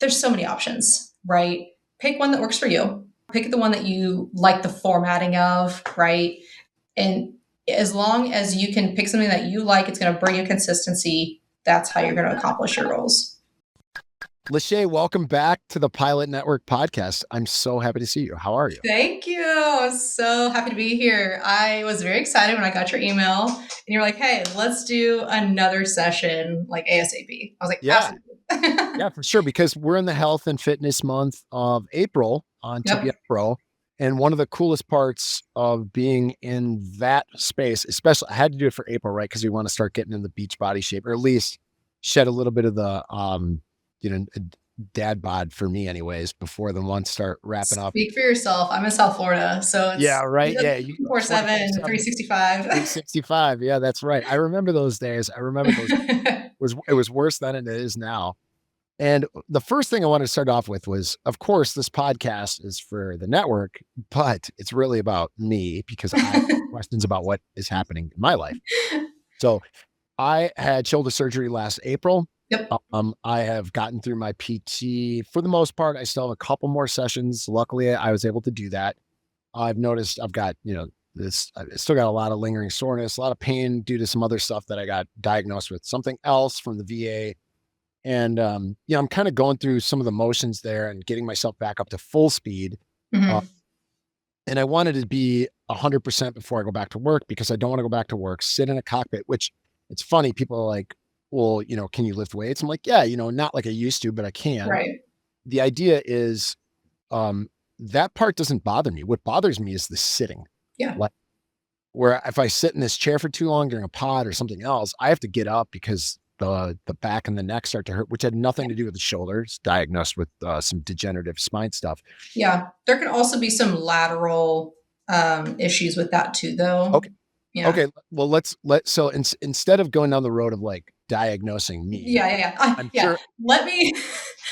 there's so many options, right? Pick one that works for you. Pick the one that you like the formatting of, right? And as long as you can pick something that you like, it's going to bring you consistency. That's how you're going to accomplish your goals. Lachey, welcome back to the Pilot Network podcast. I'm so happy to see you. How are you? Thank you. I'm so happy to be here. I was very excited when I got your email and you're like, hey, let's do another session like ASAP. I was like, Yeah. absolutely. Yeah, for sure. Because we're in the health and fitness month of April on TPS Yep. Pro. And one of the coolest parts of being in that space, especially I had to do it for April, right? Because we want to start getting in the beach body shape, or at least shed a little bit of the dad bod for me anyways, before the months start wrapping up. Speak for yourself. I'm in South Florida, so it's Yeah, right. Yeah, 24/7, 365. 365. Yeah, that's right. I remember those days. It was worse then than it is now. And the first thing I wanted to start off with was, of course, this podcast is for the network, but it's really about me because I have questions about what is happening in my life. So I had shoulder surgery last April. Yep. I have gotten through my PT for the most part. I still have a couple more sessions. Luckily, I was able to do that. I've noticed I've got, I still got a lot of lingering soreness, a lot of pain due to some other stuff that I got diagnosed with, something else from the VA. And, I'm kind of going through some of the motions there and getting myself back up to full speed. Mm-hmm. And I wanted to be 100% before I go back to work because I don't want to go back to work, sit in a cockpit, which it's funny. People are like, well, can you lift weights? I'm like, yeah, not like I used to, but I can. Right. The idea is, that part doesn't bother me. What bothers me is the sitting. Yeah. Like where if I sit in this chair for too long during a pod or something else, I have to get up because the back and the neck start to hurt, which had nothing to do with the shoulders, diagnosed with some degenerative spine stuff. Yeah. There can also be some lateral issues with that too, though. Okay. Yeah. Okay. Well, so instead of going down the road of like diagnosing me. Yeah. I'm yeah. sure. Let me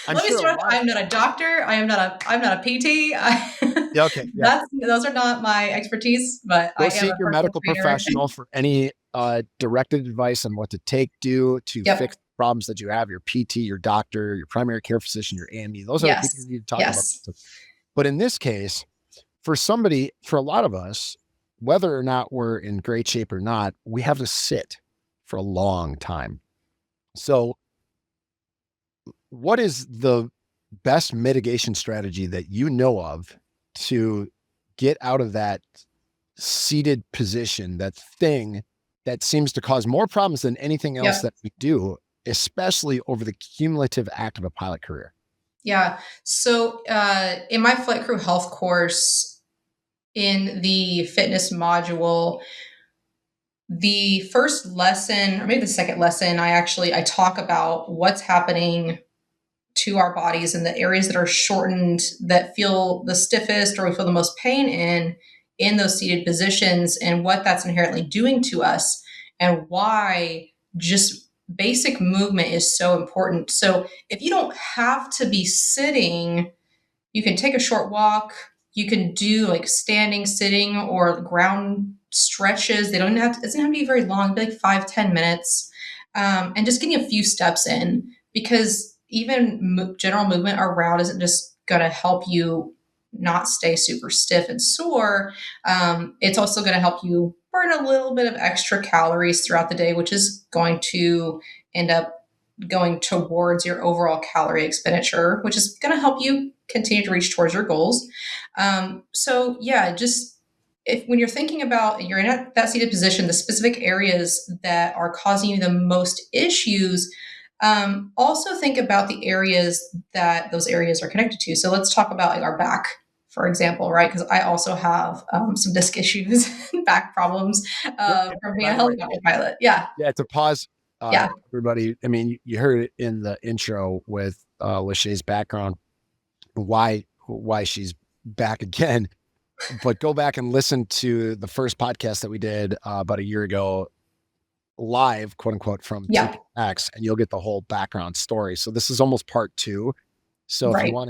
sure start. I'm not a doctor. I'm not a PT. Yeah, okay. Yeah. Those are not my expertise, but Go I am seek a your personal medical trainer. professional for any directed advice on what to do to Yep. fix problems that you have, your PT, your doctor, your primary care physician, your AME. Those are the people you need to talk about. But in this case, for a lot of us, whether or not we're in great shape or not, we have to sit for a long time. So what is the best mitigation strategy that you know of to get out of that seated position, that thing that seems to cause more problems than anything else that we do, especially over the cumulative act of a pilot career? Yeah. So in my flight crew health course, in the fitness module, the first lesson, or maybe the second lesson, I talk about what's happening to our bodies and the areas that are shortened, that feel the stiffest or we feel the most pain in those seated positions, and what that's inherently doing to us, and why just basic movement is so important. So if you don't have to be sitting, you can take a short walk. You can do like standing, sitting, or ground stretches. It doesn't have to be very long, it'd be like 5-10 minutes, and just getting a few steps in, because even general movement around isn't just going to help you not stay super stiff and sore. It's also going to help you burn a little bit of extra calories throughout the day, which is going to end up going towards your overall calorie expenditure, which is going to help you continue to reach towards your goals. So yeah, just when you're thinking about, you're in that seated position, the specific areas that are causing you the most issues, also think about the areas that those areas are connected to. So let's talk about like our back, for example, right? Because I also have some disc issues, back problems from being a helicopter pilot. Yeah. Yeah. To pause, everybody. I mean, you heard it in the intro with Lachey's background, why she's back again. But go back and listen to the first podcast that we did about a year ago, live, quote unquote, from TPX, and you'll get the whole background story. So this is almost part 2. So if you want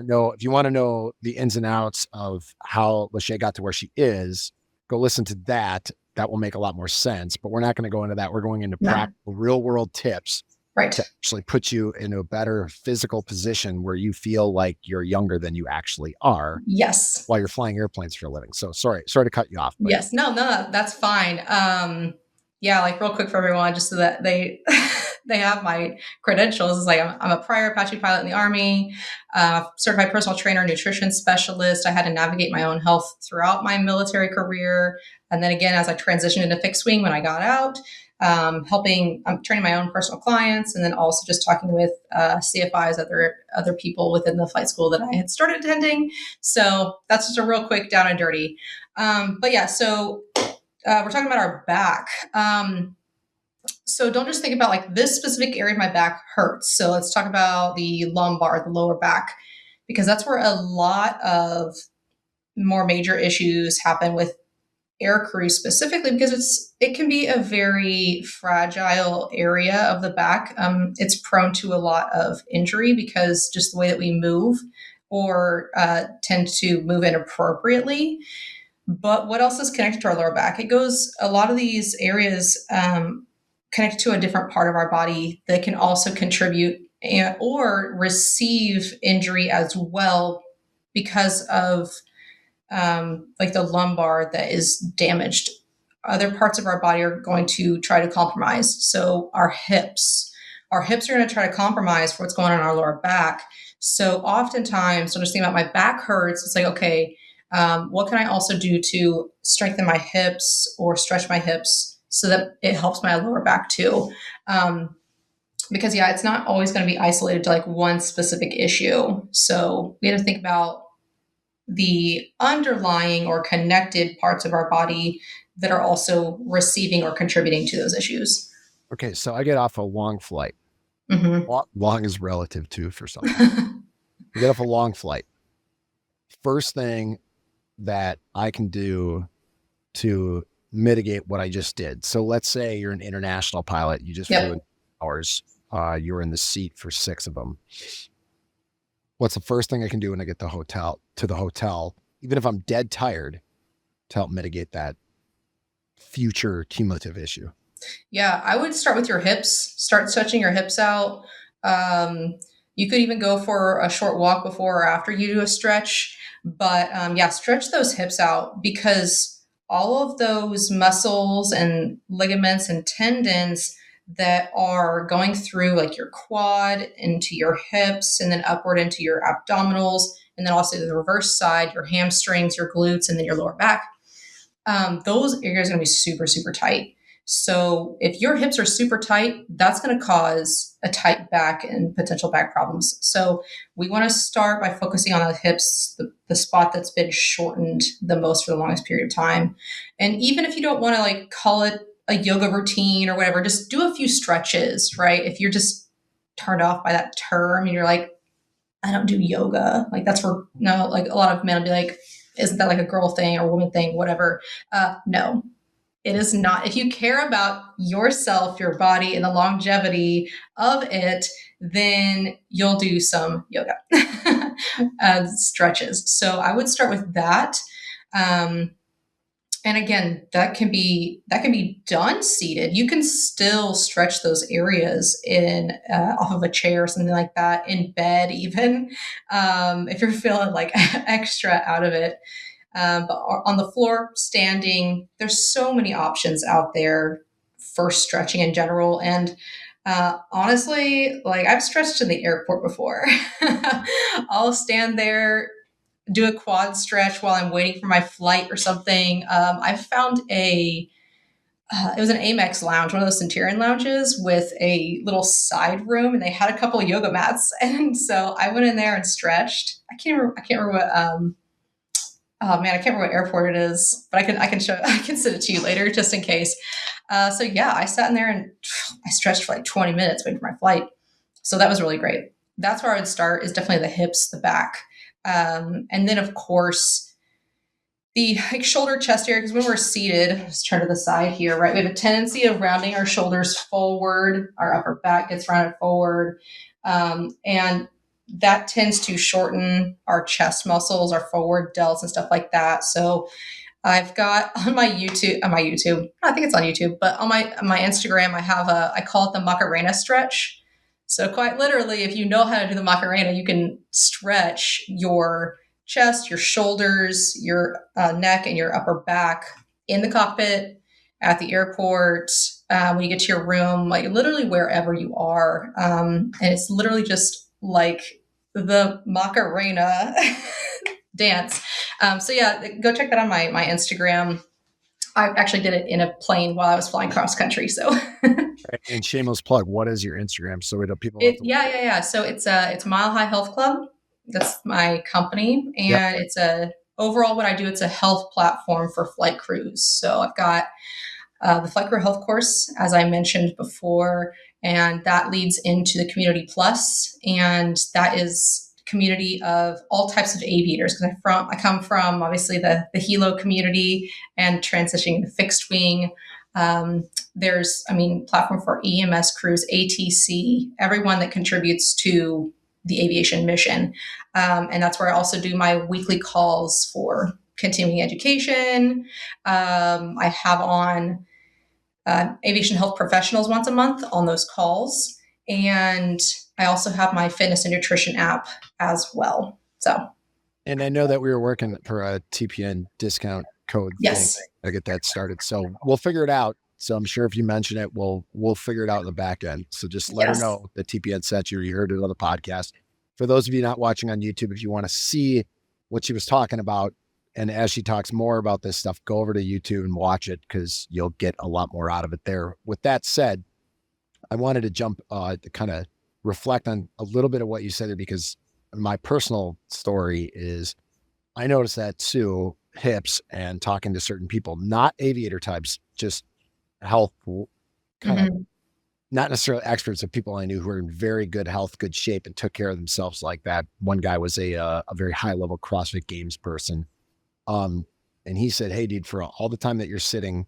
to know the ins and outs of how Lachey got to where she is, go listen to that. That will make a lot more sense. But we're not going to go into that. We're going into practical, real world tips Right. to actually put you in a better physical position where you feel like you're younger than you actually are Yes. while you're flying airplanes for a living. So sorry to cut you off, but Yes. No, no, that's fine. Yeah, like real quick for everyone, just so that they they have my credentials. Is like I'm a prior Apache pilot in the Army, certified personal trainer, nutrition specialist. I had to navigate my own health throughout my military career, and then again as I transitioned into fixed wing when I got out, I'm training my own personal clients, and then also just talking with CFIs, other people within the flight school that I had started attending. So that's just a real quick down and dirty. But yeah, so we're talking about our back. So don't just think about like this specific area of my back hurts. So let's talk about the lumbar, the lower back, because that's where a lot of more major issues happen with air crew specifically because it can be a very fragile area of the back. It's prone to a lot of injury because just the way that we move or tend to move inappropriately. But what else is connected to our lower back? It goes, a lot of these areas connect to a different part of our body that can also contribute or receive injury as well because of like the lumbar that is damaged. Other parts of our body are going to try to compromise. So our hips are going to try to compromise for what's going on in our lower back. So oftentimes, when I'm just thinking about my back hurts, it's like, okay, what can I also do to strengthen my hips or stretch my hips so that it helps my lower back too? Because yeah, it's not always going to be isolated to like one specific issue. So we have to think about the underlying or connected parts of our body that are also receiving or contributing to those issues. okay. So I get off a long flight. Mm-hmm. Long is relative too for some people. I get off a long flight. First thing that I can do to mitigate what I just did. So let's say you're an international pilot. You just flew in Yep. hours. You were in the seat for 6 of them. What's the first thing I can do when I get to the hotel, even if I'm dead tired, to help mitigate that future cumulative issue? Yeah, I would start with your hips. Start stretching your hips out. Um, you could even go for a short walk before or after you do a stretch. But yeah, stretch those hips out because all of those muscles and ligaments and tendons that are going through like your quad into your hips and then upward into your abdominals and then also the reverse side, your hamstrings, your glutes, and then your lower back, those areas are going to be super, super tight. So if your hips are super tight, that's going to cause a tight back and potential back problems. So we want to start by focusing on the hips, the spot that's been shortened the most for the longest period of time. And even if you don't want to like call it a yoga routine or whatever, just do a few stretches, right? If you're just turned off by that term and you're like, I don't do yoga. Like that's for no, like a lot of men will be like, isn't that like a girl thing or woman thing, whatever? No, it is not. If you care about yourself, your body, and the longevity of it, then you'll do some yoga stretches. So I would start with that. Um, and again, that can be done seated. You can still stretch those areas in off of a chair or something like that, in bed even, if you're feeling like extra out of it. But on the floor, standing, there's so many options out there for stretching in general. And honestly, like I've stretched in the airport before. I'll stand there, do a quad stretch while I'm waiting for my flight or something. I found it was an Amex lounge, one of those Centurion lounges with a little side room, and they had a couple of yoga mats. And so I went in there and stretched. I can't remember what, oh man, I can't remember what airport it is, but I can show, I can send it to you later just in case. So yeah, I sat in there and I stretched for like 20 minutes waiting for my flight. So that was really great. That's where I would start is definitely the hips, the back. And then of course the like shoulder chest area, because when we're seated, let's turn to the side here, right? We have a tendency of rounding our shoulders forward, our upper back gets rounded forward. And that tends to shorten our chest muscles, our forward delts and stuff like that. So I've got on my YouTube, I think it's on YouTube, but on my Instagram, I call it the Macarena stretch. So quite literally, if you know how to do the Macarena, you can stretch your chest, your shoulders, your neck, and your upper back in the cockpit, at the airport, when you get to your room, like literally wherever you are. And it's literally just like the Macarena dance. So yeah, go check that on my Instagram. I actually did it in a plane while I was flying cross country. So And shameless plug, what is your Instagram? So people have to. yeah. So it's Mile High Health Club. That's my company, Yep. and it's a overall what I do. It's a health platform for flight crews. So I've got the Flight Crew Health Course, as I mentioned before, and that leads into the Community Plus, and that is community of all types of aviators because I come from obviously the helo community and transitioning to fixed wing. There's platform for EMS crews, ATC, everyone that contributes to the aviation mission, and that's where I also do my weekly calls for continuing education. I have on aviation health professionals once a month on those calls. And I also have my fitness and nutrition app as well. So, and I know that we were working for a TPN discount code yes. thing to get that started. So we'll figure it out. So I'm sure if you mention it, we'll figure it out in the back end. So just let her know that TPN sent you. You heard it on the podcast. For those of you not watching on YouTube, if you want to see what she was talking about, and as she talks more about this stuff, go over to YouTube and watch it because you'll get a lot more out of it there. With that said, I wanted to jump to kind of reflect on a little bit of what you said there because my personal story is I noticed that too, hips and talking to certain people, not aviator types, just health kind of not necessarily experts of people I knew who were in very good health, good shape, and took care of themselves like that. One guy was a very high level CrossFit Games person. And he said, hey, dude, for all the time that you're sitting,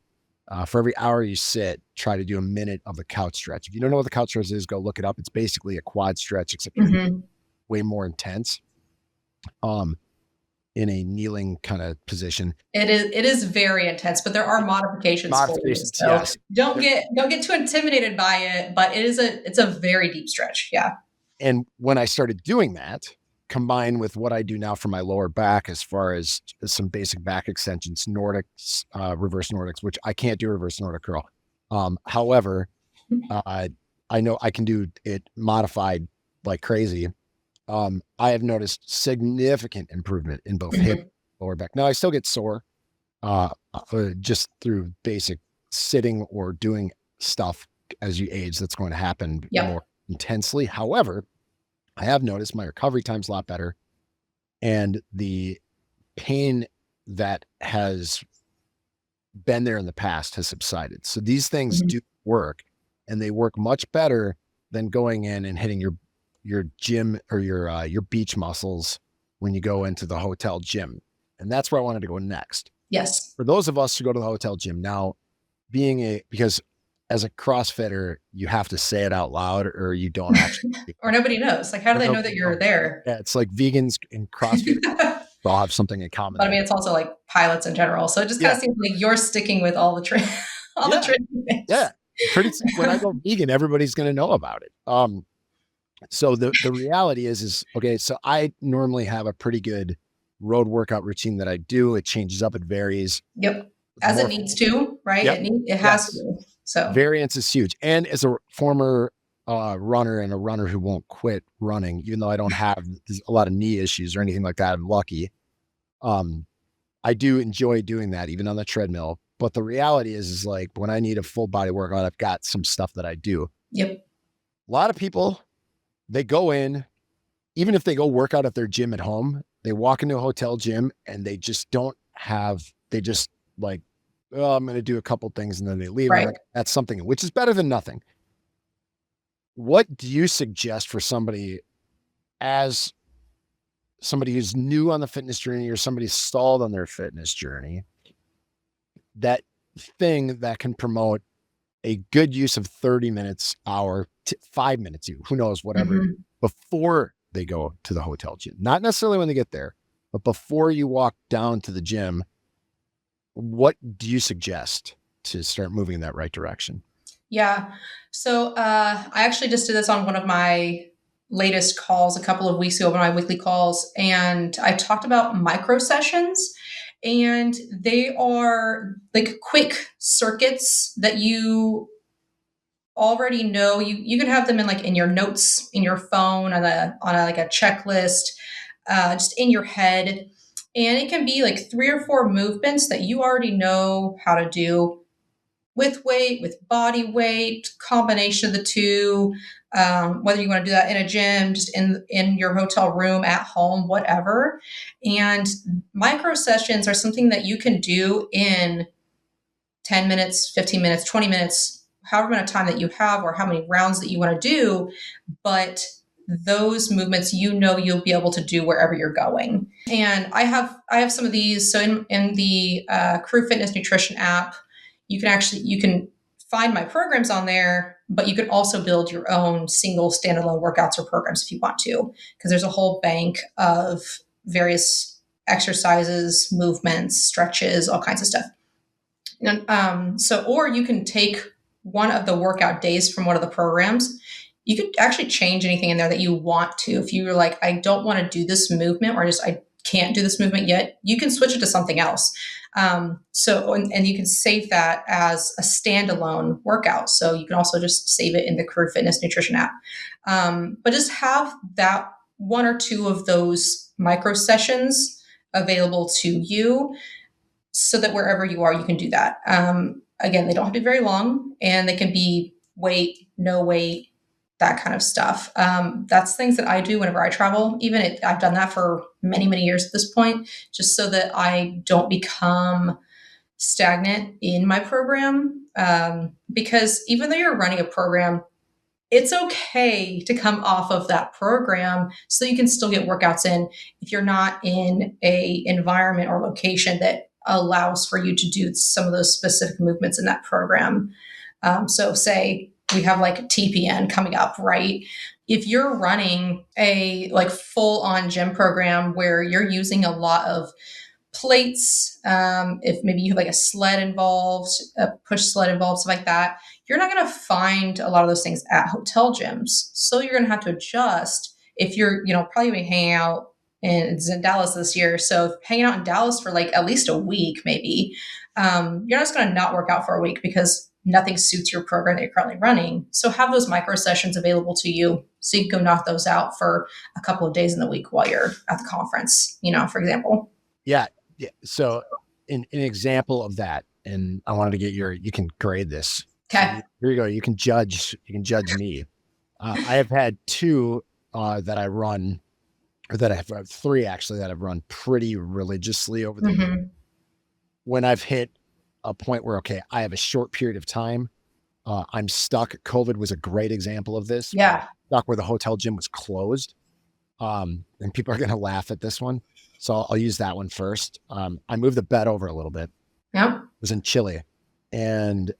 for every hour you sit, try to do a minute of the couch stretch. If you don't know what the couch stretch is, go look it up. It's basically a quad stretch, except way more intense. In a kneeling kind of position. It is very intense, but there are modifications for it. So yes. Don't get too intimidated by it, but it's a very deep stretch. Yeah. And when I started doing that, combined with what I do now for my lower back, as far as some basic back extensions, Nordics, reverse Nordics, which I can't do reverse Nordic curl. However, I know I can do it modified like crazy. I have noticed significant improvement in both hip and lower back. Now I still get sore, just through basic sitting or doing stuff as you age. That's going to happen more intensely. However, I have noticed my recovery time's a lot better, and the pain that has been there in the past has subsided. So these things do work, and they work much better than going in and hitting your gym or your beach muscles when you go into the hotel gym. And that's where I wanted to go next. Yes. For those of us who go to the hotel gym now, because as a CrossFitter, you have to say it out loud or you don't actually. Or nobody knows. Like, how do they know that you're there? Yeah, it's like vegans and CrossFitters all have something in common. But I mean, it's also like pilots in general. So it just kind of seems like you're sticking with all the training. Yeah. Pretty soon when I go vegan, everybody's going to know about it. So the reality is okay. So I normally have a pretty good road workout routine that I do. It changes up. It varies. Yep. As it needs to, right? Yep. It has to. So variance is huge. And as a former runner and a runner who won't quit running, even though I don't have a lot of knee issues or anything like that, I'm lucky. I do enjoy doing that even on the treadmill. But the reality is like when I need a full body workout, I've got some stuff that I do. Yep. A lot of people, they go in, even if they go work out at their gym at home, they walk into a hotel gym and they just like, oh, I'm going to do a couple things and then they leave. Right. Like, that's something which is better than nothing. What do you suggest for somebody as somebody who's new on the fitness journey or somebody stalled on their fitness journey, that thing that can promote a good use of 30 minutes, hour, 5 minutes, who knows, whatever, before they go to the hotel gym? Not necessarily when they get there, but before you walk down to the gym, what do you suggest to start moving in that right direction? Yeah. So I actually just did this on one of my latest calls a couple of weeks ago, one of my weekly calls, and I talked about micro sessions. And they are like quick circuits that you already know. You can have them in like in your notes in your phone on a like a checklist, just in your head, and it can be like 3 or 4 movements that you already know how to do with weight, with body weight, combination of the two. Whether you want to do that in a gym, just in your hotel room, at home, whatever. And micro sessions are something that you can do in 10 minutes, 15 minutes, 20 minutes, however amount of time that you have or how many rounds that you want to do. But those movements, you'll be able to do wherever you're going. And I have some of these. So in the Crew Fitness Nutrition app, you can find my programs on there, but you can also build your own single standalone workouts or programs if you want to, because there's a whole bank of various exercises, movements, stretches, all kinds of stuff. Or you can take one of the workout days from one of the programs. You could actually change anything in there that you want to. If you're like, I don't want to do this movement, or just I can't do this movement yet, you can switch it to something else. And you can save that as a standalone workout. So you can also just save it in the Crew Fitness Nutrition app. But just have that one or two of those micro sessions available to you, so that wherever you are, you can do that. Again, they don't have to be very long, and they can be weight, no weight, that kind of stuff. That's things that I do whenever I travel. I've done that for many, many years at this point, just so that I don't become stagnant in my program. Because even though you're running a program, it's okay to come off of that program so you can still get workouts in if you're not in a environment or location that allows for you to do some of those specific movements in that program. So say we have like TPN coming up, right? If you're running a like full on gym program where you're using a lot of plates, if maybe you have like a sled involved, a push sled involved, stuff like that, you're not going to find a lot of those things at hotel gyms. So you're going to have to adjust if you're, probably going to hang out in Dallas this year. So hanging out in Dallas for like at least a week, maybe, you're not just going to not work out for a week because nothing suits your program that you're currently running. So have those micro sessions available to you so you can go knock those out for a couple of days in the week while you're at the conference, for example. Yeah. Yeah. So an example of that, and I wanted to get you can grade this. So Okay. here you go. You can judge me. I have had 2 that I run, or that I have 3 actually that I've run pretty religiously over the years. Mm-hmm. When I've hit a point where, okay, I have a short period of time, I'm stuck. COVID was a great example of this. Yeah. Stuck where the hotel gym was closed. And people are going to laugh at this one. So I'll use that one first. I moved the bed over a little bit. Yep. It was in Chile, and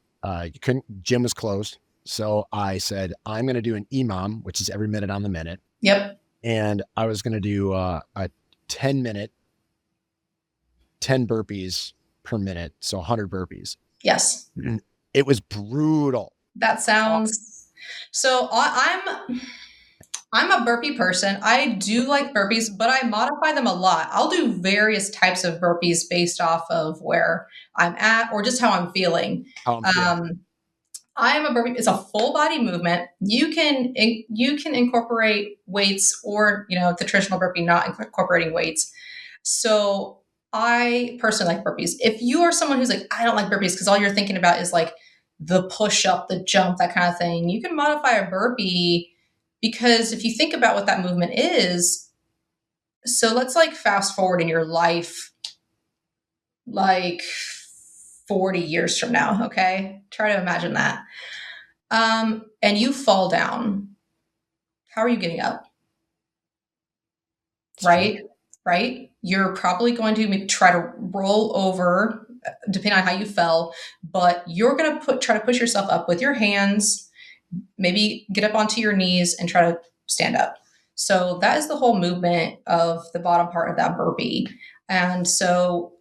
gym was closed. So I said, I'm going to do an EMOM, which is every minute on the minute. Yep. And I was going to do a 10-minute, 10 burpees per minute. So 100 burpees. Yes. It was brutal. That sounds so. I'm a burpee person. I do like burpees, but I modify them a lot. I'll do various types of burpees based off of where I'm at or just how I'm feeling. I am a burpee. It's a full body movement. You can incorporate weights, or the traditional burpee not incorporating weights. So I personally like burpees. If you are someone who's like, I don't like burpees because all you're thinking about is like the push up, the jump, that kind of thing, you can modify a burpee, because if you think about what that movement is, so let's like fast forward in your life, like 40 years from now. Okay. Try to imagine that. And you fall down. How are you getting up? Right? Right? You're probably going to try to roll over, depending on how you fell, but you're going to try to push yourself up with your hands, maybe get up onto your knees and try to stand up. So that is the whole movement of the bottom part of that burpee. And so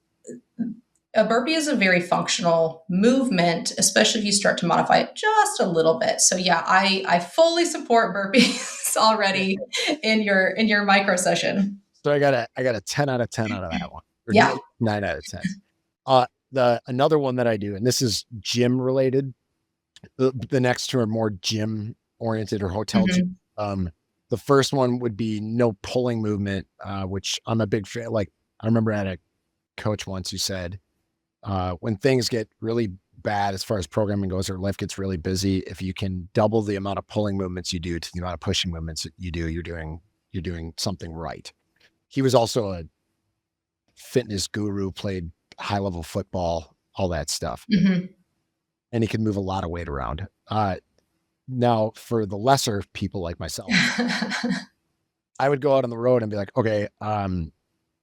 a burpee is a very functional movement, especially if you start to modify it just a little bit. So yeah, I fully support burpees already in your micro session. So I got a 10 out of 10 out of that one, or Yeah. 9 out of 10. The another one that I do, and this is gym related. The next two are more gym oriented or hotel gym. Hmm. The first one would be no pulling movement, which I'm a big fan. Like I remember I had a coach once who said, when things get really bad as far as programming goes, or life gets really busy, if you can double the amount of pulling movements you do to the amount of pushing movements that you do, you're doing something right. He was also a fitness guru, played high level football, all that stuff, Hmm. and he could move a lot of weight around. Now, for the lesser people like myself, I would go out on the road and be like, okay,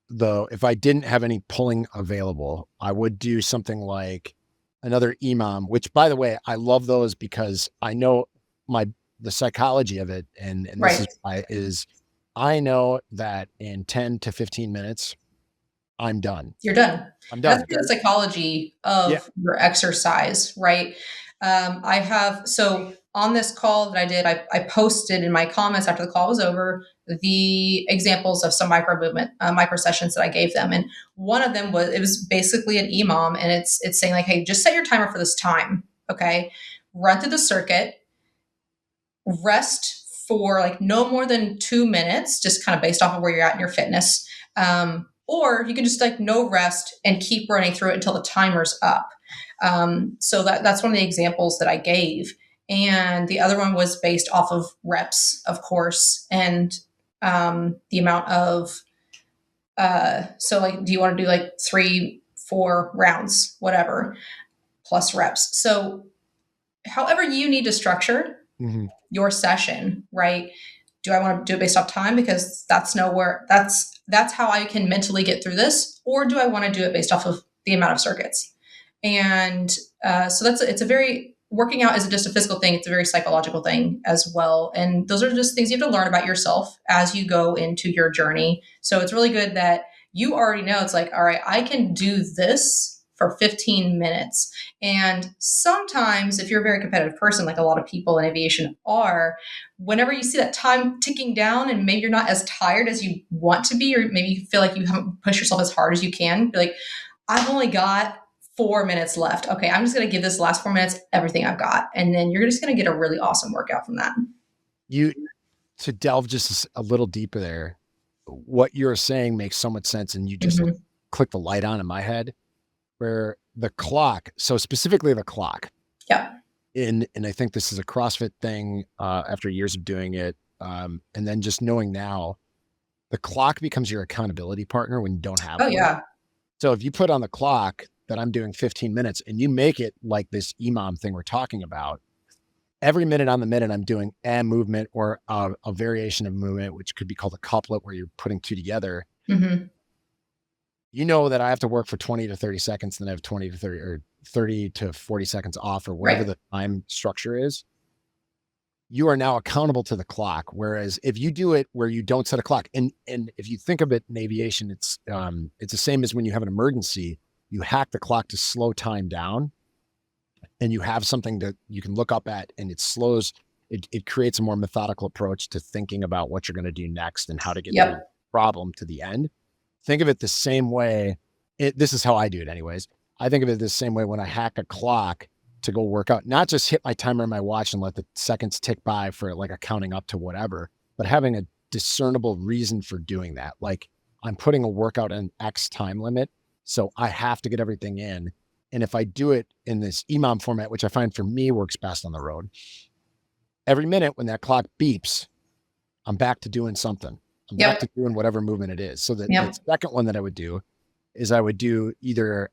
though, if I didn't have any pulling available, I would do something like another EMOM, which by the way, I love those because I know the psychology of it. And this Right. is I know that in 10 to 15 minutes, I'm done. You're done. I'm That's done. the psychology Yeah. of your exercise, right? I have, so on this call that I did, I posted in my comments after the call was over the examples of some micro movement, micro sessions that I gave them. And one of them was, it was basically an EMOM, and it's saying like, hey, just set your timer for this time. Okay. Run through the circuit, rest for like no more than 2 minutes, just kind of based off of where you're at in your fitness. Or you can just like no rest and keep running through it until the timer's up. So that's one of the examples that I gave. And the other one was based off of reps, of course, and the amount of, so like, do you want to do like 3, 4 rounds, whatever, plus reps? So however you need to structure Mhm. your session, right? Do I want to do it based off time because that's how I can mentally get through this, or do I want to do it based off of the amount of circuits? And so it's a very, working out isn't just a physical thing; it's a very psychological thing as well. And those are just things you have to learn about yourself as you go into your journey. So it's really good that you already know it's like, all right, I can do this for 15 minutes. And sometimes, if you're a very competitive person, like a lot of people in aviation are, whenever you see that time ticking down and maybe you're not as tired as you want to be, or maybe you feel like you haven't pushed yourself as hard as you can, be like, I've only got 4 minutes left. Okay, I'm just going to give this last 4 minutes everything I've got. And then you're just going to get a really awesome workout from that. You To delve just a little deeper there, what you're saying makes so much sense, and you just Hmm. click the light on in my head where the clock. So specifically the clock. Yeah. And I think this is a CrossFit thing, after years of doing it, and then just knowing now, the clock becomes your accountability partner when you don't have Oh, one. yeah. So if you put on the clock that I'm doing 15 minutes and you make it like this EMOM thing we're talking about, every minute on the minute I'm doing a movement or a variation of movement, which could be called a couplet, where you're putting two together. Hmm. You know that I have to work for 20 to 30 seconds, then I have 20 to 30 or 30 to 40 seconds off, or whatever Right. the time structure is. You are now accountable to the clock. Whereas if you do it where you don't set a clock, and if you think of it in aviation, it's the same as when you have an emergency. You hack the clock to slow time down, and you have something that you can look up at, and it slows. It creates a more methodical approach to thinking about what you're going to do next and how to get through the Yep. problem to the end. Think of it the same way. This is how I do it, anyways. I think of it the same way when I hack a clock to go work out, not just hit my timer on my watch and let the seconds tick by for like a counting up to whatever, but having a discernible reason for doing that. Like, I'm putting a workout in X time limit, so I have to get everything in. And if I do it in this EMOM format, which I find for me works best on the road, every minute when that clock beeps, I'm back to doing something. I'm back Yep. to doing whatever movement it is. So the Yep. second one that I would do is I would do either,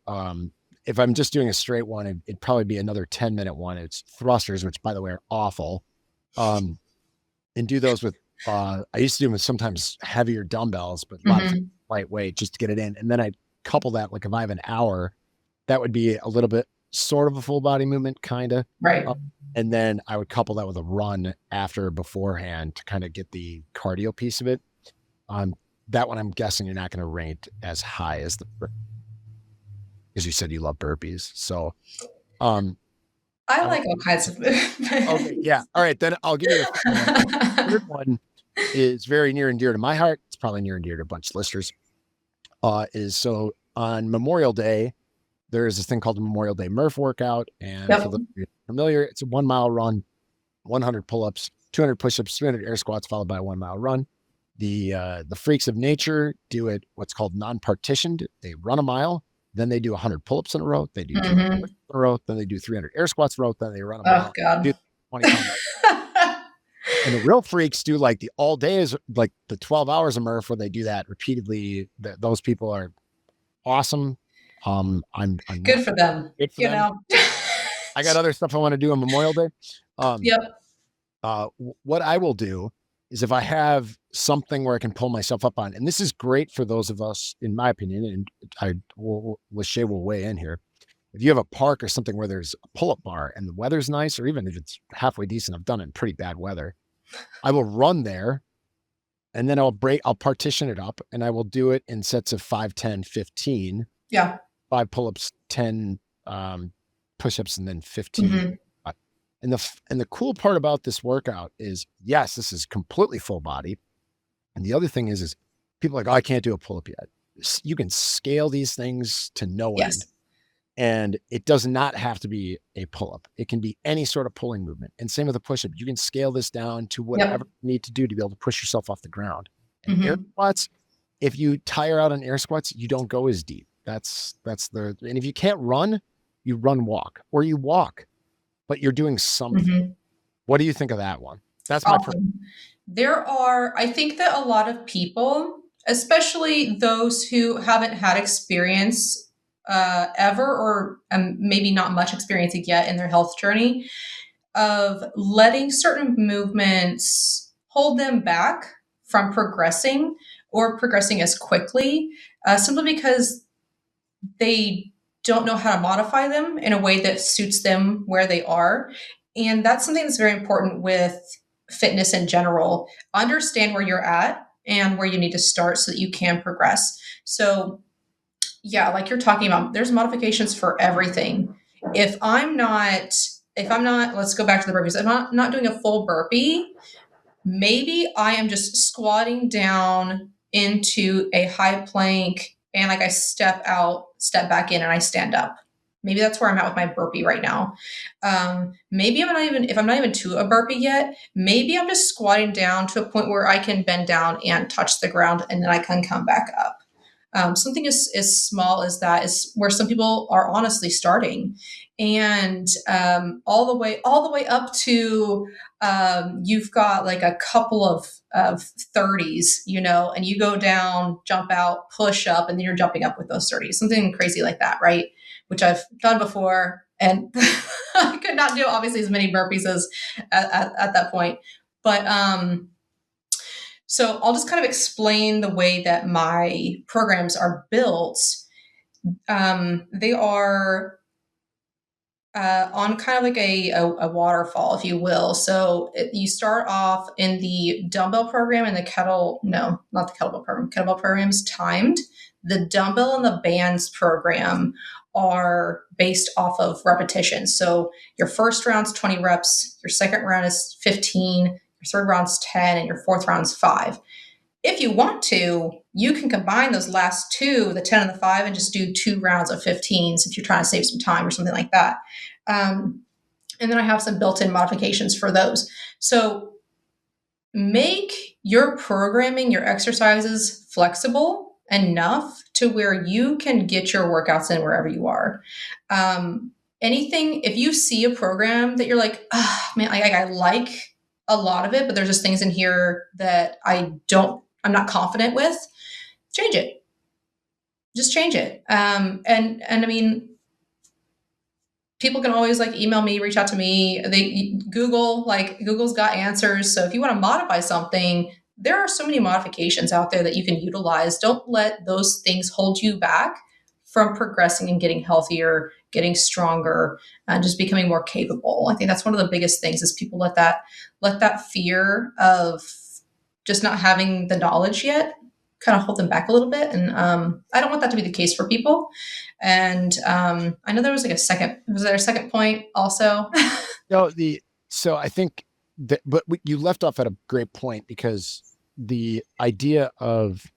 if I'm just doing a straight one, it'd probably be another 10-minute one. It's thrusters, which by the way are awful. Um, and do those with, I used to do them with sometimes heavier dumbbells, but a lot of Hmm. lightweight just to get it in. And then I couple that, like if I have an hour, that would be a little bit sort of a full body movement, kind of. Right. And then I would couple that with a run after beforehand to kind of get the cardio piece of it. Um, that one I'm guessing you're not going to rate as high as the. because you said you love burpees. So, um, I I like want all kinds of okay, movements. yeah. All right, then I'll give you the third one. Third one is very near and dear to my heart. It's probably near and dear to a bunch of listeners. Is so on Memorial Day, there's this thing called the Memorial Day Murph workout. And for Yep. those of you familiar, it's a 1 mile run, 100 pull-ups, 200 push-ups, 300 air squats, followed by a 1 mile run. The freaks of nature do it what's called non-partitioned. They run a mile, then they do 100 pull-ups in a row, they do 200 Hmm. push-ups in a row, then they do 300 air squats in a row, then they run a Oh mile, God. do 20 times. And the real freaks do like the all day is like the 12 hours of Murph where they do that repeatedly. Those people are awesome. I'm not Good for them. good for You them. know. I got other stuff I want to do on Memorial Day. Um, Yep. what I will do is if I have something where I can pull myself up on, and this is great for those of us, in my opinion, and Lashae will weigh in here. If you have a park or something where there's a pull-up bar and the weather's nice, or even if it's halfway decent, I've done it in pretty bad weather. I will run there and then I'll partition it up and I will do it in sets of 5, 10, 15, Yeah. 5 pull-ups, 10 push-ups, and then 15. Hmm. And the cool part about this workout is, yes, this is completely full body. And the other thing is people are like, oh, I can't do a pull-up yet. You can scale these things to no end. Yes. And it does not have to be a pull-up. It can be any sort of pulling movement. And same with a push-up. You can scale this down to whatever Yep. you need to do to be able to push yourself off the ground. And air Hmm. squats, if you tire out on air squats, you don't go as deep. And if you can't run, you run walk, or you walk, but you're doing something. Hmm. What do you think of that one? That's my Awesome. I think that a lot of people, especially those who haven't had experience ever, or maybe not much experience yet in their health journey, of letting certain movements hold them back from progressing or progressing as quickly, simply because they don't know how to modify them in a way that suits them where they are. And that's something that's very important with fitness in general. Understand where you're at and where you need to start so that you can progress. So, yeah, like you're talking about, there's modifications for everything. If I'm not, let's go back to the burpees. If I'm not doing a full burpee, maybe I am just squatting down into a high plank and like I step out, step back in, and I stand up. Maybe that's where I'm at with my burpee right now. Maybe if I'm not even to a burpee yet, maybe I'm just squatting down to a point where I can bend down and touch the ground and then I can come back up. Something as small as that is where some people are honestly starting, and all the way up to you've got like a couple of 30s, and you go down, jump out, push up, and then you're jumping up with those 30s, something crazy like that, right? Which I've done before, and I could not do obviously as many burpees as at that point, but so I'll just kind of explain the way that my programs are built. They are on kind of like a waterfall, if you will. So you start off in the dumbbell program and the no, not the kettlebell program. Kettlebell program's timed. The dumbbell and the bands program are based off of repetition. So your first round's 20 reps, your second round is 15, your third round's 10, and your fourth round's 5. If you want to, you can combine those last two, the 10 and the 5, and just do 2 rounds of 15s if you're trying to save some time or something like that. And then I have some built in modifications for those. So make your programming, your exercises flexible enough to where you can get your workouts in wherever you are. If you see a program that you're like, oh, man, I like a lot of it, but there's just things in here that I'm not confident with, change it. Just change it. And I mean, people can always like email me, reach out to me. Google's got answers. So if you want to modify something, there are so many modifications out there that you can utilize. Don't let those things hold you back from progressing and getting healthier, getting stronger, and just becoming more capable. I think that's one of the biggest things is people let that fear of just not having the knowledge yet kind of hold them back a little bit. And I don't want that to be the case for people. And I know there was like was there a second point also? No, so I think that, but you left off at a great point, because the idea of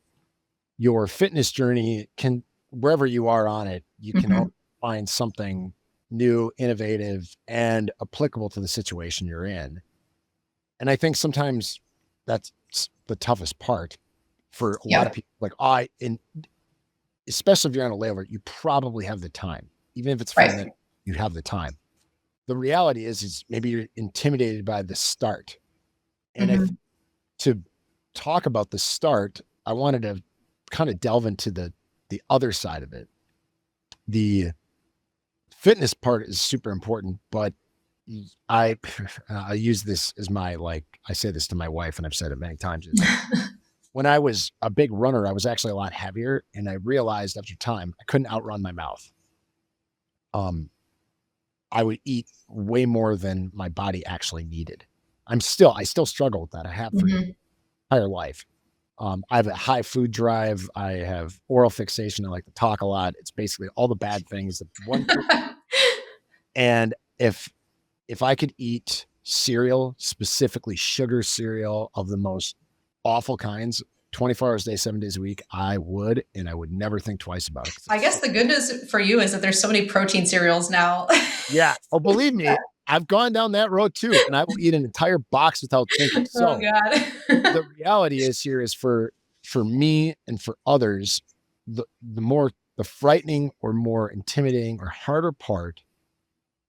your fitness journey can, wherever you are on it, you can Hmm. always find something new, innovative, and applicable to the situation you're in. And I think sometimes that's the toughest part for a lot Yeah. of people. Like, and especially if you're on a layover, you probably have the time, even if it's for a Right. minute, you have the time. The reality is maybe you're intimidated by the start. And Hmm. to talk about the start, I wanted to kind of delve into the other side of it. The fitness part is super important, but I I use this as my, like, I say this to my wife, and I've said it many times, is when I was a big runner, I was actually a lot heavier, and I realized after time I couldn't outrun my mouth. Um, I would eat way more than my body actually needed. I still struggle with that. I have for Hmm. entire life. I have a high food drive. I have oral fixation. I like to talk a lot. It's basically all the bad things that one person. And if I could eat cereal, specifically sugar cereal of the most awful kinds, 24 hours a day, 7 days a week, I would, and I would never think twice about it, because I it's guess so, the good news for you is that there's so many protein cereals now. yeah. Oh, believe me, I've gone down that road too, and I will eat an entire box without thinking. Oh So God. the reality is, here is, for me and for others, the more, the frightening or more intimidating or harder part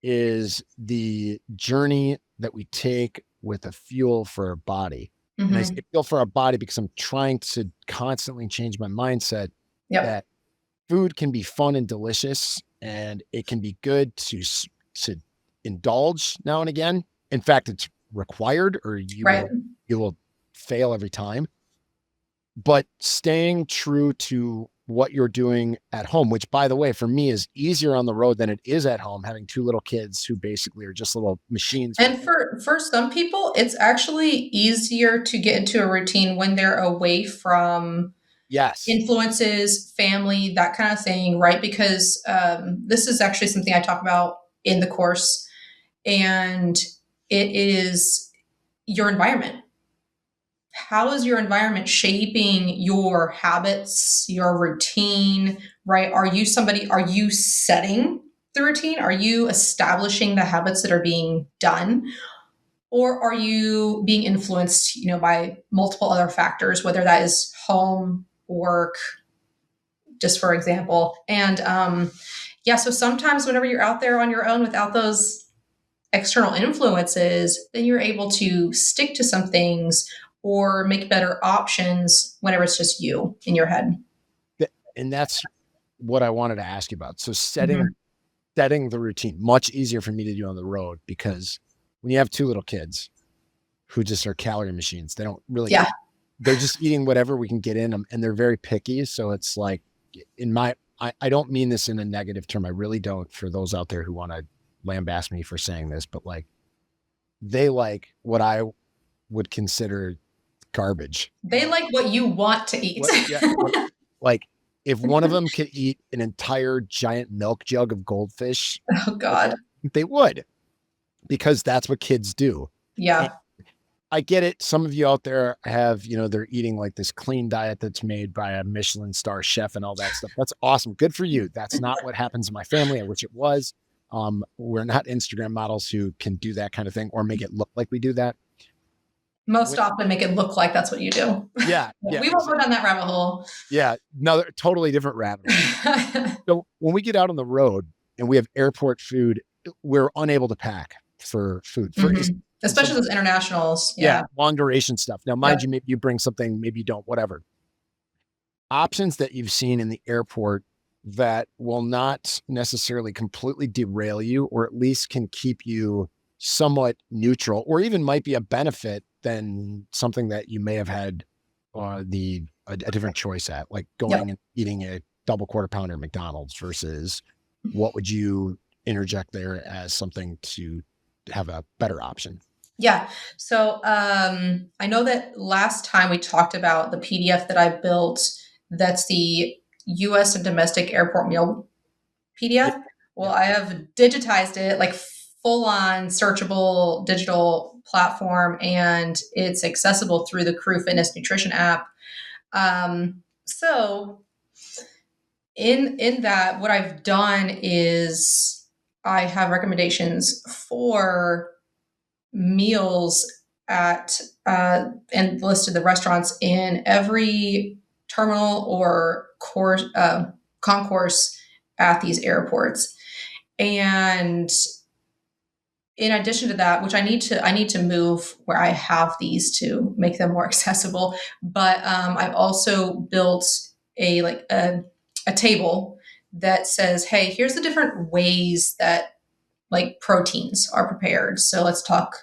is the journey that we take with a fuel for our body. And I say Hmm. fuel for our body because I'm trying to constantly change my mindset Yep. that food can be fun and delicious, and it can be good to indulge now and again. In fact, it's required, or Right. you will fail every time. But staying true to what you're doing at home, which, by the way, for me is easier on the road than it is at home, having two little kids who basically are just little machines for And me. for some people, it's actually easier to get into a routine when they're away from Yes. influences, family, that kind of thing, right? Because this is actually something I talk about in the course, and it is your environment. How is your environment shaping your habits, your routine, right? Are you setting the routine? Are you establishing the habits that are being done? Or are you being influenced, by multiple other factors, whether that is home, work, just for example? And yeah, so sometimes whenever you're out there on your own without those external influences, then you're able to stick to some things or make better options whenever it's just you in your head. And that's what I wanted to ask you about. So Mhm. setting the routine, much easier for me to do on the road, because when you have two little kids who just are calorie machines, they don't really, Yeah. they're just eating whatever we can get in them, and they're very picky. So it's like, I don't mean this in a negative term. I really don't, for those out there who want to lambaste me for saying this, but like, they like what I would consider garbage. They like what you want to eat. What, like, if one of them could eat an entire giant milk jug of goldfish, Oh, God. they would, because that's what kids do. And Yeah. I get it. Some of you out there have, they're eating like this clean diet that's made by a Michelin star chef and all that stuff. That's awesome. Good for you. That's not what happens in my family. I wish it was. We're not Instagram models who can do that kind of thing or make it look like we do that. Most When, often make it look like that's what you do. yeah, yeah, We won't go down that rabbit hole. yeah. Another totally different rabbit hole. So when we get out on the road and we have airport food, we're unable to pack for food. Mhm. So Especially those internationals. yeah, Yeah. long duration stuff. Now, mind Yep. you, maybe you bring something, maybe you don't, whatever. Options that you've seen in the airport that will not necessarily completely derail you, or at least can keep you somewhat neutral, or even might be a benefit than something that you may have had a different choice at, like Yep. going and eating a double quarter pounder at McDonald's, versus what would you interject there as something to have a better option? Yeah. So I know that last time we talked about the PDF that I built. That's the U.S. and domestic airport meal Yeah. PDF. Well, Yeah. I have digitized it, like full on searchable digital platform, and it's accessible through the Crew Fitness Nutrition app. So in that, what I've done is I have recommendations for meals at and listed the restaurants in every terminal or course concourse at these airports. And in addition to that, which I need to move where I have these to make them more accessible, but I've also built a table that says, hey, here's the different ways that like proteins are prepared. So let's talk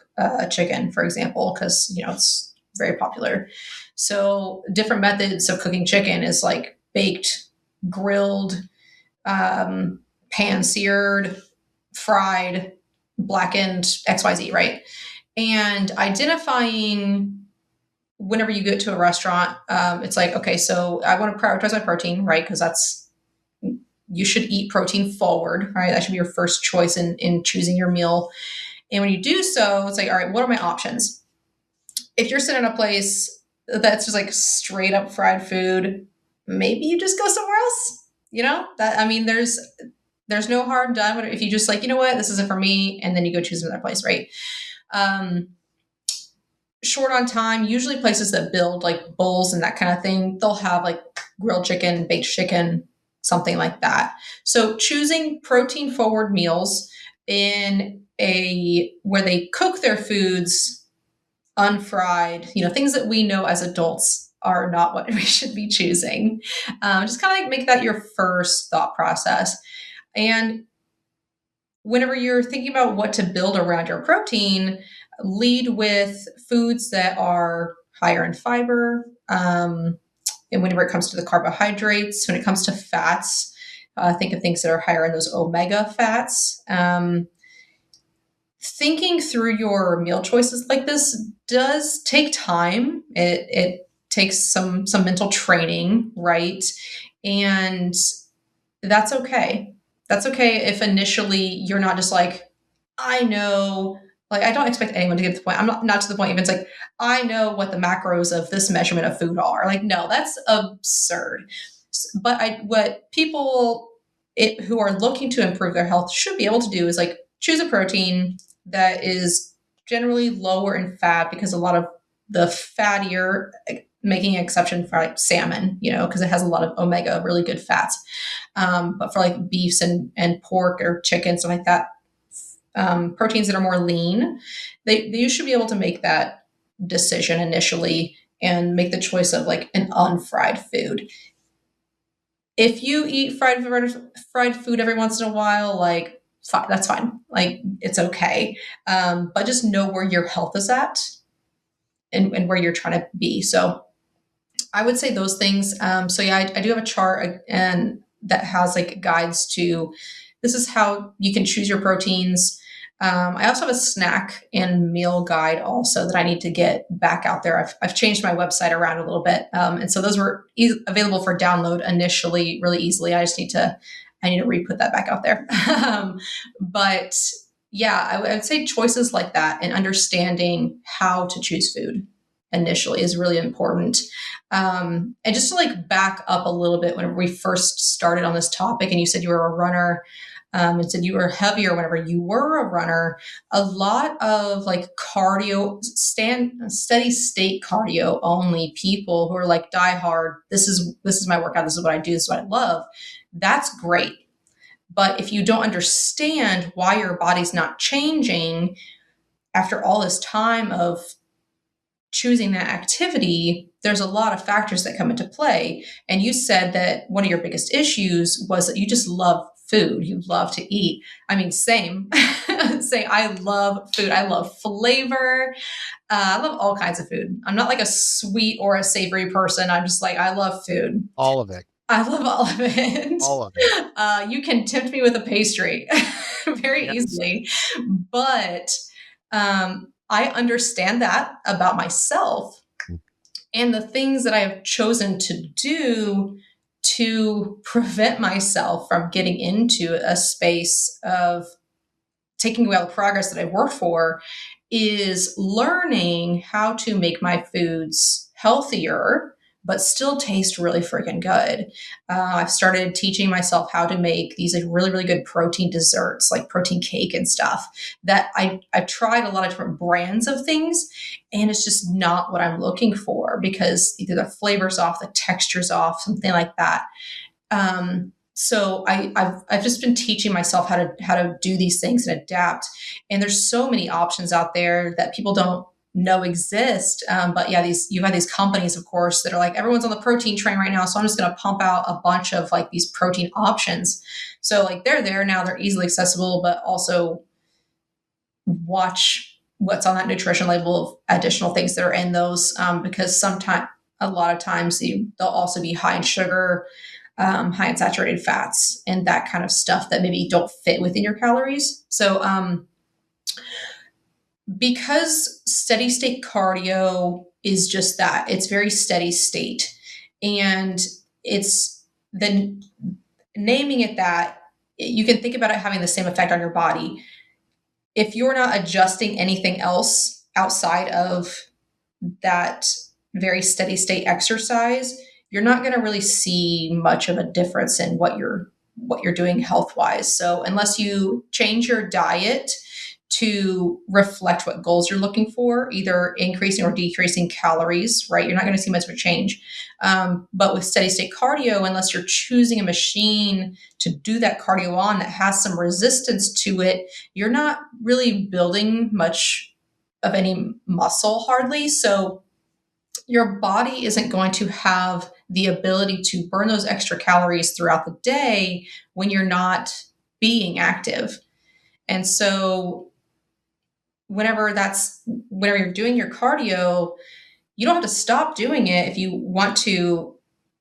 chicken, for example, because it's very popular. So different methods of cooking chicken is like baked, grilled, um, pan seared, fried, blackened, XYZ, right? And identifying whenever you get to a restaurant, it's like, okay, so I want to prioritize my protein, right? Because that's you should eat protein forward, right? That should be your first choice in choosing your meal. And when you do so, it's like, all right, what are my options? If you're sitting in a place that's just like straight up fried food, maybe you just go somewhere else. That I mean, there's no harm done if you just like, you know what, this isn't for me, and then you go choose another place, right? Um, Short on time, usually places that build like bowls and that kind of thing, they'll have like grilled chicken, baked chicken, something like that. So choosing protein forward meals in a where they cook their foods unfried, things that we know as adults are not what we should be choosing. Just kind of like make that your first thought process. And whenever you're thinking about what to build around your protein, lead with foods that are higher in fiber. And whenever it comes to the carbohydrates, when it comes to fats, think of things that are higher in those omega fats. Thinking through your meal choices like this does take time. It takes some mental training, right? And that's okay. That's okay if initially you're not just like, I know, like, I don't expect anyone to get to the point. I'm not to the point even it's like, I know what the macros of this measurement of food are. Like, no, that's absurd. But what people who are looking to improve their health should be able to do is like choose a protein that is generally lower in fat because a lot of the fattier, making an exception for like salmon, because it has a lot of omega, really good fats. But for like beefs and pork or chicken, stuff like that, proteins that are more lean, you should be able to make that decision initially and make the choice of like an unfried food. If you eat fried food every once in a while, like fine, that's fine. Like it's okay. But just know where your health is at and where you're trying to be. So I would say those things. So yeah, I do have a chart and that has like guides to this is how you can choose your proteins. I also have a snack and meal guide also that I need to get back out there. I've changed my website around a little bit, and so those were available for download initially, really easily. I need to re-put that back out there. But yeah, I would say choices like that and understanding how to choose food initially is really important. And just to like back up a little bit, whenever we first started on this topic, and you said you were a runner, and said you were heavier whenever you were a runner, a lot of like cardio, steady state cardio only people who are like die hard. This is my workout. This is what I do. This is what I love. That's great. But if you don't understand why your body's not changing after all this time of choosing that activity, there's a lot of factors that come into play. And you said that one of your biggest issues was that you just love food. You love to eat. I mean, same. Say, I love food. I love flavor. I love all kinds of food. I'm not like a sweet or a savory person. I'm just like, I love food. All of it. I love all of it. All of it. You can tempt me with a pastry very Yes. easily. But I understand that about myself and the things that I have chosen to do to prevent myself from getting into a space of taking away all the progress that I've worked for is learning how to make my foods healthier but still taste really freaking good. I've started teaching myself how to make these like really, really good protein desserts, like protein cake and stuff. That I've tried a lot of different brands of things, and it's just not what I'm looking for because either the flavor's off, the texture's off, something like that. So I've just been teaching myself how to do these things and adapt. And there's so many options out there that people don't know exist. But yeah, you have these companies, of course, that are like everyone's on the protein train right now, so I'm just going to pump out a bunch of like these protein options. So like they're there now, they're easily accessible, but also watch what's on that nutrition label of additional things that are in those, because sometimes a lot of times they'll also be high in sugar, high in saturated fats and that kind of stuff that maybe don't fit within your calories. So, because steady state cardio is just that, it's very steady state. And it's then naming it that, you can think about it having the same effect on your body. If you're not adjusting anything else outside of that very steady state exercise, you're not going to really see much of a difference in what you're doing health wise. So unless you change your diet to reflect what goals you're looking for, either increasing or decreasing calories, right? You're not going to see much of a change. But with steady state cardio, unless you're choosing a machine to do that cardio on that has some resistance to it, you're not really building much of any muscle hardly. So your body isn't going to have the ability to burn those extra calories throughout the day when you're not being active. And so whenever you're doing your cardio, you don't have to stop doing it if you want to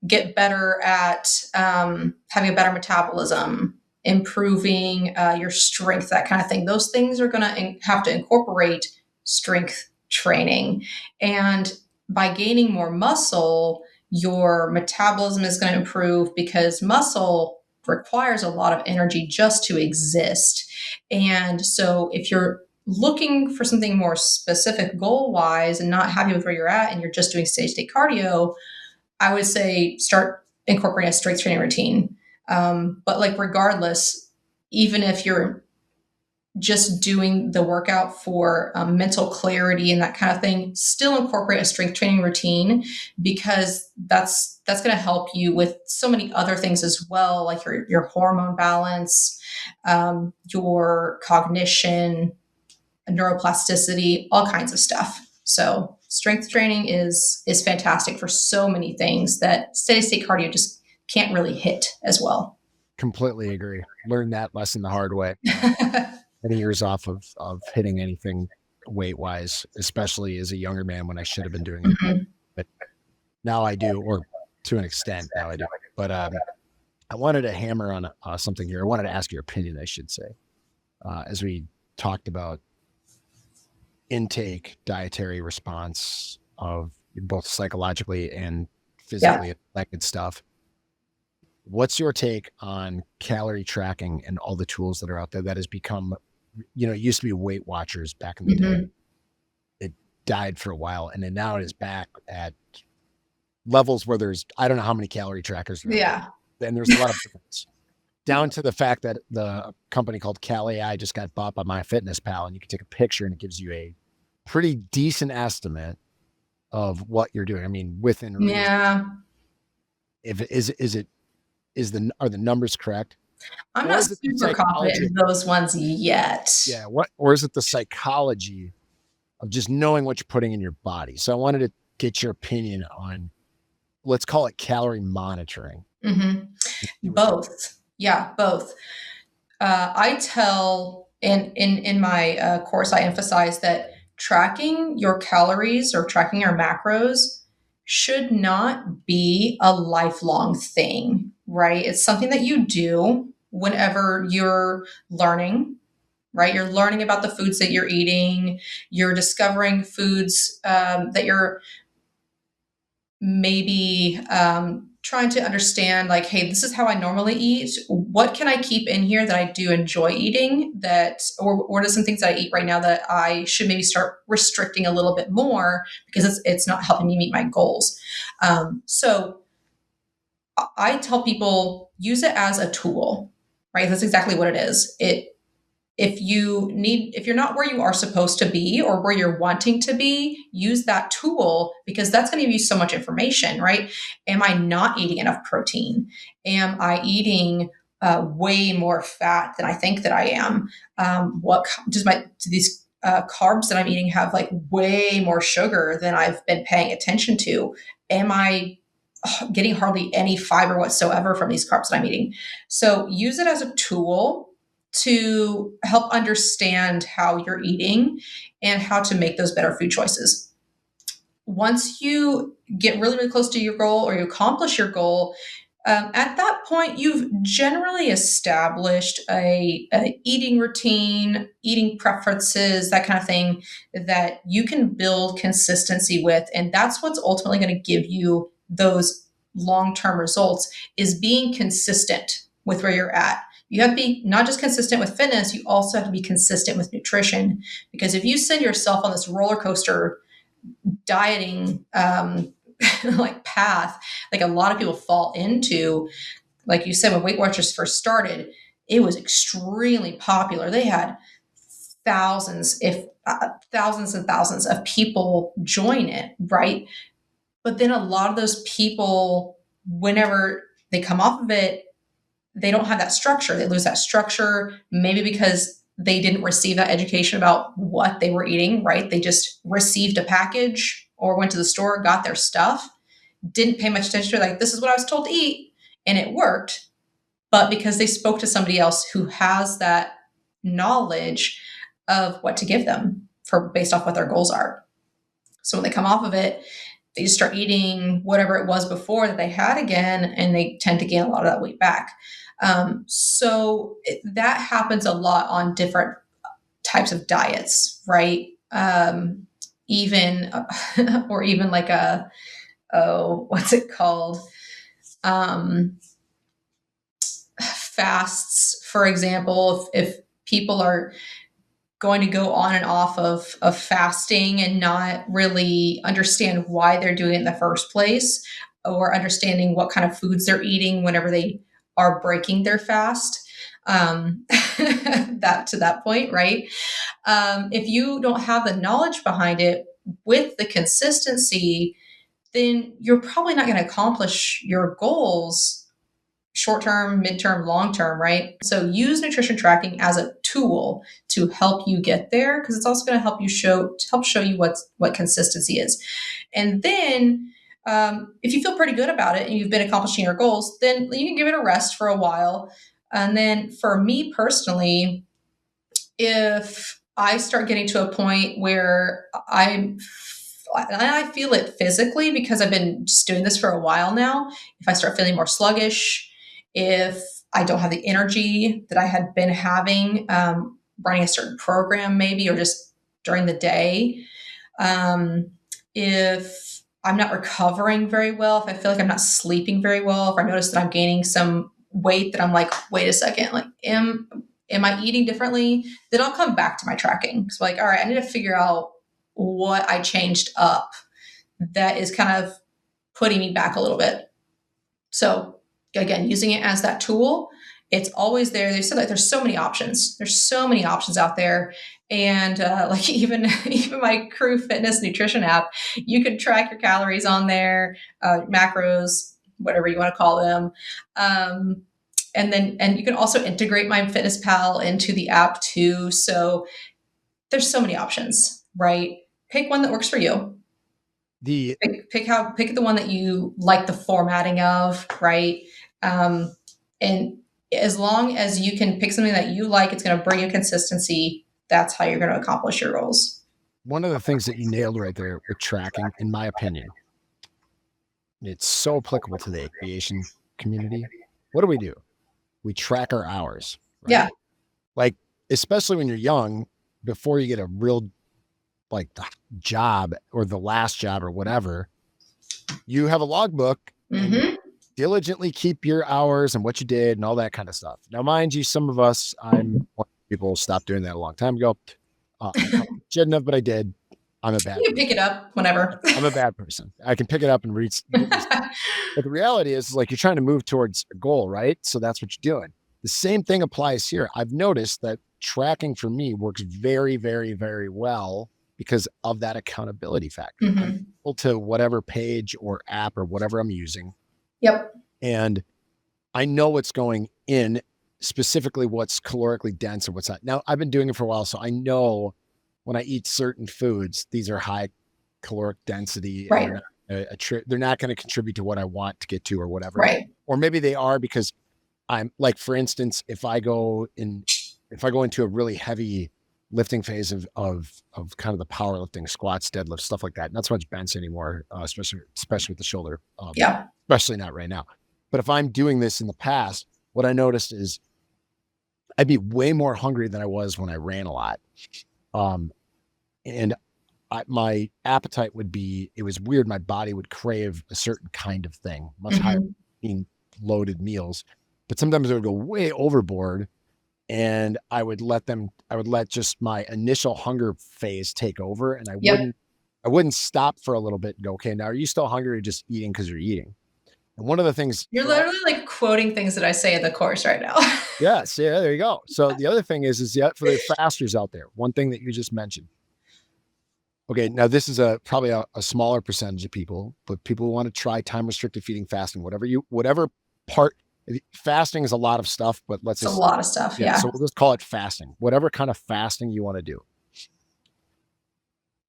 get better at having a better metabolism, improving your strength, that kind of thing. Those things are going to have to incorporate strength training. And by gaining more muscle, your metabolism is going to improve because muscle requires a lot of energy just to exist. And so if you're looking for something more specific goal wise and not happy with where you're at and you're just doing steady state cardio, I would say start incorporating a strength training routine. But like regardless, even if you're just doing the workout for mental clarity and that kind of thing, still incorporate a strength training routine because that's going to help you with so many other things as well, like your hormone balance, your cognition, neuroplasticity, all kinds of stuff. So strength training is fantastic for so many things that steady state cardio just can't really hit as well. Completely agree. Learned that lesson the hard way. Many years off of hitting anything weight wise, especially as a younger man when I should have been doing it. Mm-hmm. But now I do, or to an extent now I do. But I wanted to hammer on something here. I wanted to ask your opinion, I should say, as we talked about intake, dietary response of both psychologically and physically affected stuff. What's your take on calorie tracking and all the tools that are out there that has become, it used to be Weight Watchers back in the day. It died for a while and then now it is back at levels where I don't know how many calorie trackers there are. And there's a lot of difference. Down to the fact that the company called Calorie just got bought by MyFitnessPal, and you can take a picture and it gives you a pretty decent estimate of what you're doing. I mean, within reason. Yeah. Are the numbers correct? I'm not super confident in those ones yet. Yeah. Or is it the psychology of just knowing what you're putting in your body? So I wanted to get your opinion on, let's call it calorie monitoring. Mm-hmm. Both. Yeah, both. I tell in my course, I emphasize that tracking your calories or tracking your macros should not be a lifelong thing, right? It's something that you do whenever you're learning right? You're learning about the foods that you're eating. You're discovering foods that you're maybe trying to understand, like, hey, this is how I normally eat. What can I keep in here that I do enjoy eating, that, or what are some things that I eat right now that I should maybe start restricting a little bit more because it's not helping me meet my goals. So I tell people, use it as a tool, right? That's exactly what it is. If you're not where you are supposed to be or where you're wanting to be, use that tool, because that's going to give you so much information, right? Am I not eating enough protein? Am I eating way more fat than I think that I am? What do these carbs that I'm eating have like way more sugar than I've been paying attention to? Am I getting hardly any fiber whatsoever from these carbs that I'm eating? So use it as a tool to help understand how you're eating and how to make those better food choices. Once you get really, really close to your goal or you accomplish your goal, at that point, you've generally established a eating routine, eating preferences, that kind of thing that you can build consistency with. And that's what's ultimately going to give you those long-term results, is being consistent with where you're at. You have to be not just consistent with fitness, you also have to be consistent with nutrition. Because if you send yourself on this roller coaster dieting like path, like a lot of people fall into, like you said, when Weight Watchers first started, it was extremely popular. They had thousands, if thousands and thousands of people join it, right? But then a lot of those people, whenever they come off of it, they don't have that structure. They lose that structure, maybe because they didn't receive that education about what they were eating, right? They just received a package or went to the store, got their stuff, didn't pay much attention to, like, this is what I was told to eat, and it worked. But because they spoke to somebody else who has that knowledge of what to give them for based off what their goals are. So when they come off of it, they just start eating whatever it was before that they had again, and they tend to gain a lot of that weight back. That happens a lot on different types of diets, right? Even, or even like what's it called? Um, Fasts, for example, if people are going to go on and off of fasting and not really understand why they're doing it in the first place, or understanding what kind of foods they're eating whenever they are breaking their fast, that to that point, right? If you don't have the knowledge behind it with the consistency, then you're probably not going to accomplish your goals short term, midterm, long term, right? So use nutrition tracking as a tool to help you get there, because it's also going to help show you what consistency is. And then if you feel pretty good about it and you've been accomplishing your goals, then you can give it a rest for a while. And then for me personally, if I start getting to a point where I feel it physically, because I've been just doing this for a while now, if I start feeling more sluggish, if I don't have the energy that I had been having running a certain program, maybe, or just during the day, if I'm not recovering very well, if I feel like I'm not sleeping very well, if I notice that I'm gaining some weight, that I'm like, wait a second, like, am I eating differently? Then I'll come back to my tracking. So, like, all right, I need to figure out what I changed up that is kind of putting me back a little bit. So again, using it as that tool, it's always there. They said that there's so many options. There's so many options out there. And like even my Crew Fitness Nutrition app, you can track your calories on there, macros, whatever you want to call them. And you can also integrate MyFitnessPal into the app too. So there's so many options, right? Pick one that works for you. The Pick the one that you like the formatting of, right? And as long as you can pick something that you like, it's going to bring you consistency. That's how you're going to accomplish your goals. One of the things that you nailed right there with tracking, in my opinion, it's so applicable to the aviation community. What do? We track our hours, right? Yeah. Like especially when you're young, before you get a real like job or the last job or whatever, you have a logbook and you Mm-hmm. diligently keep your hours and what you did and all that kind of stuff. Now, mind you, some of us, people stopped doing that a long time ago. I probably shouldn't have, but I did. I'm a bad You can person. pick it up whenever. I'm a bad person. I can pick it up and read. But the reality is, like, you're trying to move towards a goal, right? So that's what you're doing. The same thing applies here. I've noticed that tracking for me works very, very, very well because of that accountability factor. I'm Mm-hmm. able to whatever page or app or whatever I'm using, Yep. and I know what's going in, specifically what's calorically dense and what's not. Now, I've been doing it for a while, so I know when I eat certain foods, these are high caloric density and Right. they're not they're not going to contribute to what I want to get to or whatever. Right. Or maybe they are because I'm like, for instance, if I go into a really heavy lifting phase of kind of the powerlifting, squats, deadlifts, stuff like that, not so much bench anymore, especially with the shoulder, Yeah. especially not right now. But if I'm doing this in the past, what I noticed is I'd be way more hungry than I was when I ran a lot. And my appetite would be, it was weird. My body would crave a certain kind of thing, much higher Mm-hmm. being loaded meals. But sometimes I would go way overboard and I would let just my initial hunger phase take over. And Yep. I wouldn't stop for a little bit and go, okay, now are you still hungry or just eating because you're eating? And one of the things You're literally like quoting things that I say in the course right now. yes, yeah, there you go. So the other thing is for the fasters out there, one thing that you just mentioned. Okay, now this is probably a smaller percentage of people, but people who want to try time restricted feeding, fasting, whatever part. Fasting is a lot of stuff, but let's It's a just lot of stuff. yeah. Yeah. So we'll just call it fasting. Whatever kind of fasting you want to do.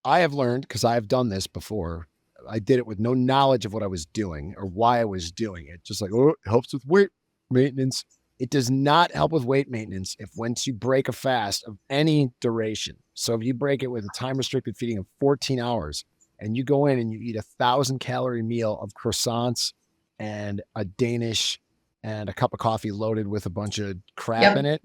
I have learned because I have done this before. I did it with no knowledge of what I was doing or why I was doing it. Just like, oh, it helps with weight maintenance. It does not help with weight maintenance if once you break a fast of any duration. So if you break it with a time restricted feeding of 14 hours and you go in and you eat 1,000-calorie meal of croissants and a Danish and a cup of coffee loaded with a bunch of crap Yep. in it,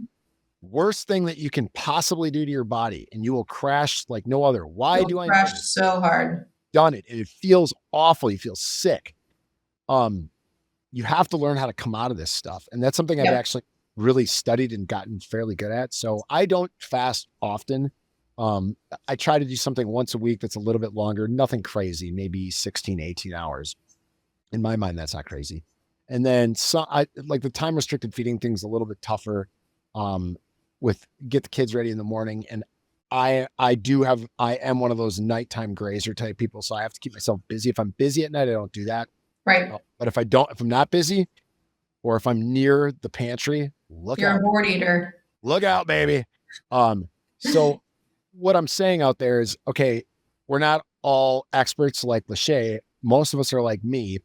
worst thing that you can possibly do to your body, and you will crash like no other. Why do You'll I know crash this? so hard. Done it. And it feels awful. You feel sick. You have to learn how to come out of this stuff. And that's something I've Yep. actually really studied and gotten fairly good at. So I don't fast often. I try to do something once a week that's a little bit longer, nothing crazy, maybe 16, 18 hours. In my mind, that's not crazy. And then I like the time restricted feeding thing's a little bit tougher. With get the kids ready in the morning. And I am one of those nighttime grazer type people. So I have to keep myself busy. If I'm busy at night, I don't do that. Right. But if I'm not busy or if I'm near the pantry, look You're a out, board eater. look out, baby. So what I'm saying out there is, okay, we're not all experts like Lachey. Most of us are like me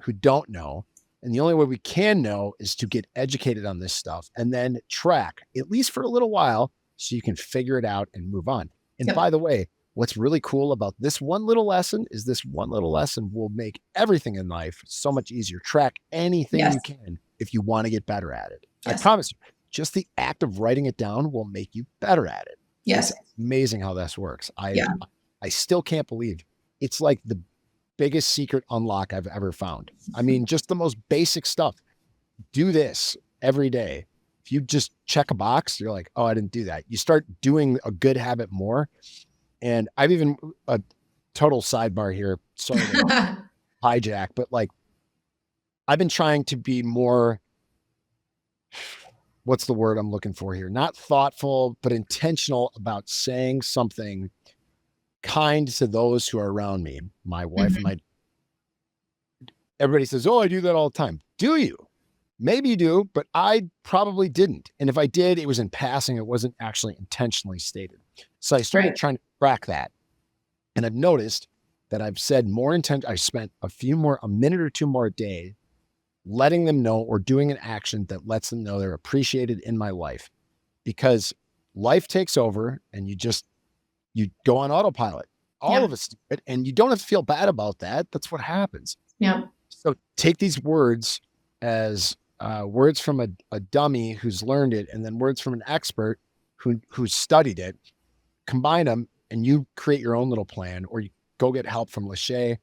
who don't know. And the only way we can know is to get educated on this stuff and then track, at least for a little while, so you can figure it out and move on. And Yep. by the way, what's really cool about this one little lesson is this one little lesson will make everything in life so much easier. Track anything Yes. you can if you want to get better at it. Yes. I promise you, just the act of writing it down will make you better at it. Yes. It's amazing how this works. Yeah. I still can't believe it's like the biggest secret unlock I've ever found. I mean, just the most basic stuff. Do this every day. If you just check a box, you're like, oh, I didn't do that. You start doing a good habit more. And I've even a total sidebar here. Sorry to hijack, but like I've been trying to be more, what's the word I'm looking for here? Not thoughtful, but intentional about saying something kind to those who are around me, my wife and my. Everybody says, oh, I do that all the time. Do you? Maybe you do, but I probably didn't. And if I did, it was in passing. It wasn't actually intentionally stated. So I started trying to track that. And I've noticed that I've said more intent. I spent a minute or two more a day, letting them know or doing an action that lets them know they're appreciated in my life, because life takes over and you go on autopilot. All of us do it, and you don't have to feel bad about that. That's what happens. Yeah. So take these words as words from a dummy who's learned it, and then words from an expert, who studied it, combine them, and you create your own little plan, or you go get help from Lachey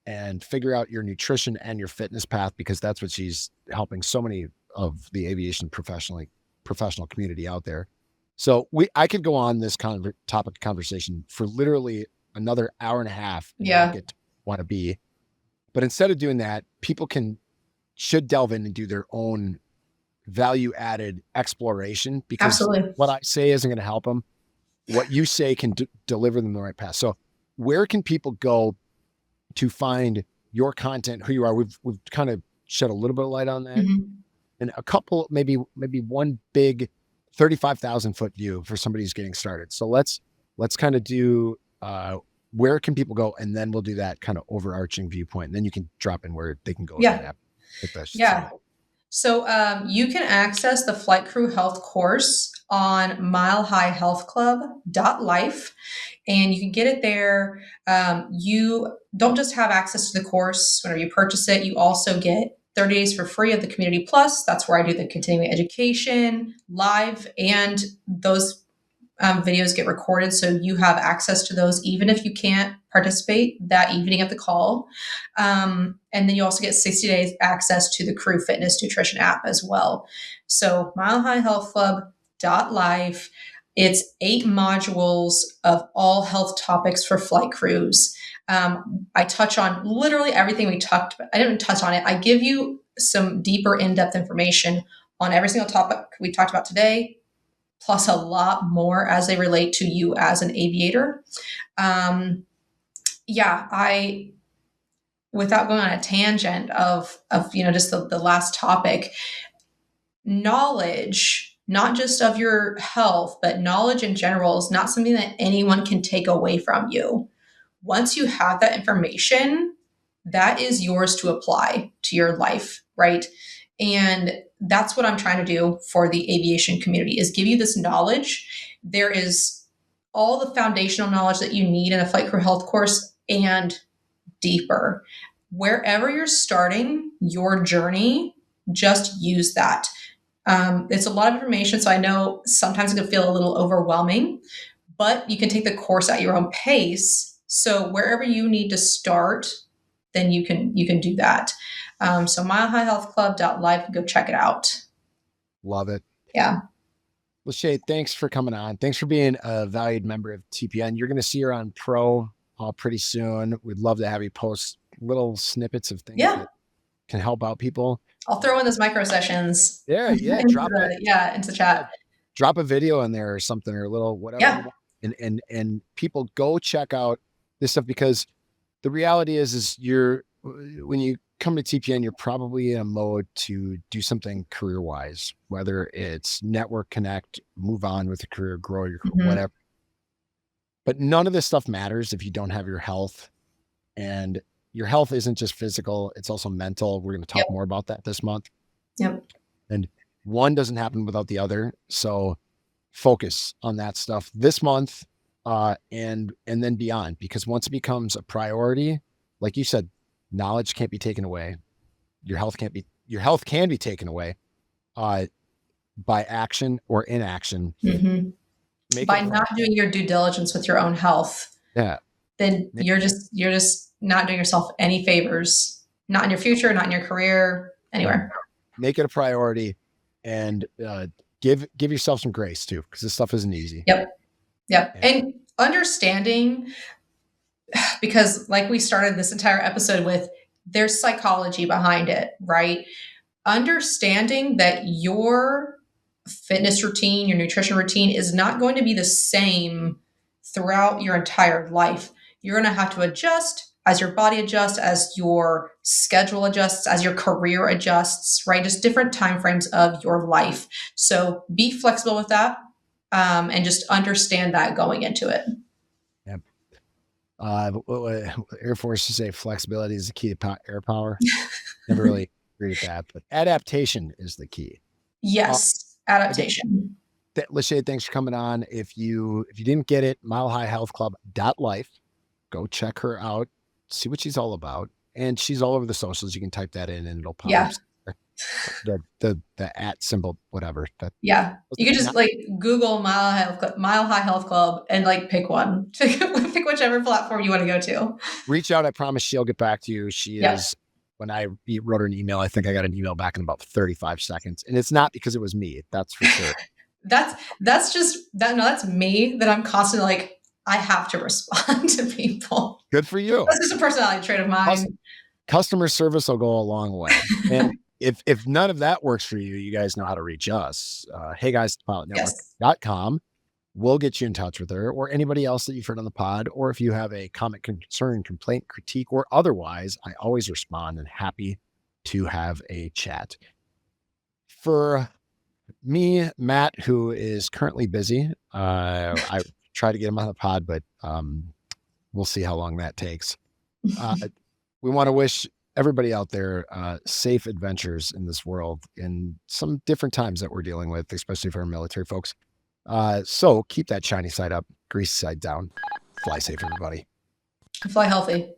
and figure out your nutrition and your fitness path, because that's what she's helping so many of the aviation professional community out there. So I could go on this topic conversation for literally another hour and a half and not Yeah, get to want to be. But instead of doing that, people should delve in and do their own value added exploration, because absolutely. what I say isn't going to help them. What you say can deliver them the right path. So where can people go to find your content, who you are? We've kind of shed a little bit of light on that, Mhm. and a couple, maybe one big 35,000 foot view for somebody who's getting started. So let's kind of do where can people go, and then we'll do that kind of overarching viewpoint, and then you can drop in where they can go right Yeah, after, if that should sound yeah. good. So you can access the Flight Crew Health course on milehighhealthclub.life, and you can get it there. You don't just have access to the course whenever you purchase it, you also get 30 days for free of the Community Plus. That's where I do the continuing education live, and those videos get recorded, so you have access to those even if you can't participate that evening at the call. And then you also get 60 days access to the Crew Fitness Nutrition app as well. So milehighhealthclub.life. It's 8 modules of all health topics for flight crews. I touch on literally everything we talked about. I didn't touch on it. I give you some deeper, in-depth information on every single topic we talked about today, plus a lot more as they relate to you as an aviator. Yeah, without going on a tangent of just the last topic, knowledge, not just of your health, but knowledge in general is not something that anyone can take away from you. Once you have that information, that is yours to apply to your life, right? And that's what I'm trying to do for the aviation community, is give you this knowledge. There is all the foundational knowledge that you need in a flight crew health course and deeper. Wherever you're starting your journey, just use that. It's a lot of information, so I know sometimes it can feel a little overwhelming, but you can take the course at your own pace. So wherever you need to start, then you can do that. So milehighhealthclub.life, go check it out. Love it. Yeah. Lachey, thanks for coming on. Thanks for being a valued member of TPN. You're going to see her on Pro pretty soon. We'd love to have you post little snippets of things Yeah. that can help out people. I'll throw in those micro sessions Yeah, into yeah, chat. drop a video in there or something, or a little whatever you Yeah. want. And people go check out this stuff, because the reality is when you come to TPN, you're probably in a mode to do something career wise, whether it's network, connect, move on with a career, grow your career, Mm-hmm. whatever. But none of this stuff matters if you don't have your health. And your health isn't just physical, it's also mental. We're going to talk Yep. more about that this month. Yep. And one doesn't happen without the other. So focus on that stuff this month, and then beyond, because once it becomes a priority, like you said, knowledge can't be taken away. Your health can be taken away by action or inaction. Mm-hmm. By not doing your due diligence with your own health, yeah, then you're just not doing yourself any favors. Not in your future, not in your career, anywhere. Make it a priority, and give yourself some grace too, because this stuff isn't easy. Yep. And understanding, because like we started this entire episode with, there's psychology behind it, right? Understanding that your fitness routine, your nutrition routine is not going to be the same throughout your entire life. You're going to have to adjust as your body adjusts, as your schedule adjusts, as your career adjusts, right? Just different time frames of your life. So be flexible with that, and just understand that going into it. Yep. Air Force to say flexibility is the key to air power. Never really agree with that, but adaptation is the key. Yes, adaptation. Lachey, thanks for coming on. If you didn't get it, milehighhealthclub.life, go check her out, see what she's all about. And she's all over the socials. You can type that in and it'll pop Yeah. up. The at symbol, whatever. That Yeah. You could just not like Google Mile High Health Club and like pick one. Pick whichever platform you want to go to. reach out. I promise she'll get back to you. She Yep. is. When I wrote her an email, I think I got an email back in about 35 seconds, and it's not because it was me. That's for sure. That's just that no, that's me that I'm constantly like, I have to respond to people. Good for you. That's just a personality trait of mine. Customer service will go a long way. And if none of that works for you, you guys know how to reach us. Hey guys, Yes. pilotnetwork.com. We'll get you in touch with her or anybody else that you've heard on the pod. Or if you have a comment, concern, complaint, critique, or otherwise, I always respond and happy to have a chat. For me, Matt, who is currently busy, I try to get him on the pod, but we'll see how long that takes. We want to wish everybody out there safe adventures in this world in some different times that we're dealing with, especially for our military folks. So keep that shiny side up, greasy side down. Fly safe, everybody. Fly healthy.